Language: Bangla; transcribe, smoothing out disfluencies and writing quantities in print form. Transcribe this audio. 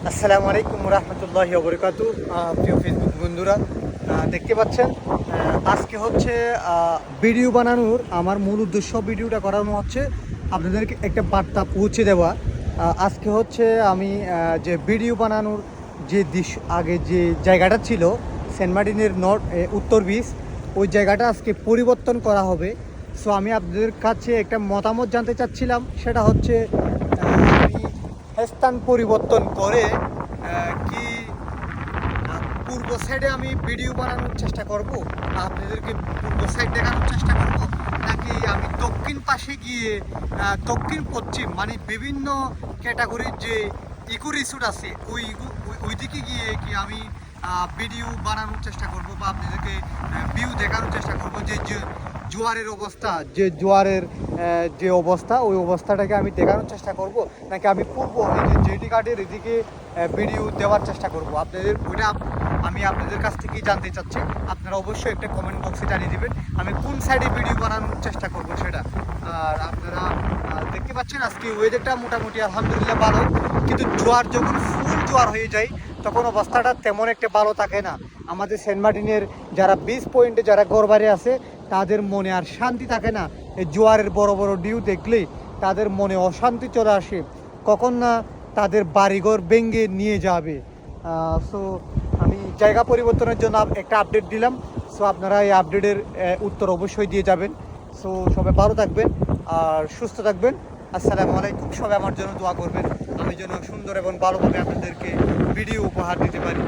আসসালামু আলাইকুম রহমতুল্লাহি ওয়া বারাকাতুহু। প্রিয় ফেসবুক বন্ধুরা, দেখতে পাচ্ছেন আজকে হচ্ছে ভিডিও বানানোর আমার মূল উদ্দেশ্য, ভিডিওটা করানো হচ্ছে আপনাদেরকে একটা বার্তা পৌঁছে দেওয়া। আজকে হচ্ছে আমি যে ভিডিও বানানোর যে আগে যে জায়গাটা ছিল সেন্ট মার্টিনের উত্তর বিচ, ওই জায়গাটা আজকে পরিবর্তন করা হবে। সো আমি আপনাদের কাছে একটা মতামত জানতে চাচ্ছিলাম, সেটা হচ্ছে আমি স্থান পরিবর্তন করে কি পূর্ব সাইডে আমি ভিডিও বানানোর চেষ্টা করব, আপনাদেরকে পূর্ব সাইড দেখানোর চেষ্টা করব, নাকি আমি দক্ষিণ পাশে গিয়ে দক্ষিণ পশ্চিম মানে বিভিন্ন ক্যাটাগরির যে ইকো রিসোর্ট আছে ওই দিকে গিয়ে কি আমি ভিডিও বানানোর চেষ্টা করব বা আপনাদেরকে ভিউ দেখানোর চেষ্টা করব যে জোয়ারের অবস্থা, যে জোয়ারের যে অবস্থা, ওই অবস্থাটাকে আমি দেখানোর চেষ্টা করব, নাকি আমি পূর্ব এই যে জেটি ঘাটের এদিকে ভিডিও দেওয়ার চেষ্টা করব। আপনাদের ওইটা আমি আপনাদের কাছ থেকেই জানতে চাচ্ছি। আপনারা অবশ্যই একটা কমেন্ট বক্সে জানিয়ে দেবেন আমি কোন সাইডে ভিডিও বানানোর চেষ্টা করব সেটা। আর আপনারা দেখতে পাচ্ছেন আজকে ওয়েদারটা মোটামুটি আলহামদুলিল্লাহ ভালো, কিন্তু জোয়ার যখন ফুল জোয়ার হয়ে যায় তখন অবস্থাটা তেমন একটা ভালো থাকে না। আমাদের সেন্ট মার্টিনের যারা বিচ পয়েন্টে যারা ঘরবাড়ি আছে তাদের মনে আর শান্তি থাকে না। এই জোয়ারের বড় বড় ডিউ দেখলেই তাদের মনে অশান্তি চলে আসে, কখন না তাদের বাড়িঘর ভেঙে নিয়ে যাবে। সো আমি জায়গা পরিবর্তনের জন্য একটা আপডেট দিলাম। সো আপনারা এই আপডেটের উত্তর অবশ্যই দিয়ে যাবেন। সো সবাই ভালো থাকবেন আর সুস্থ থাকবেন। আসসালামু আলাইকুম। সবাই আমার জন্য দোয়া করবেন, আমি যেন সুন্দর এবং ভালোভাবে আপনাদেরকে ভিডিও উপহার দিতে পারি।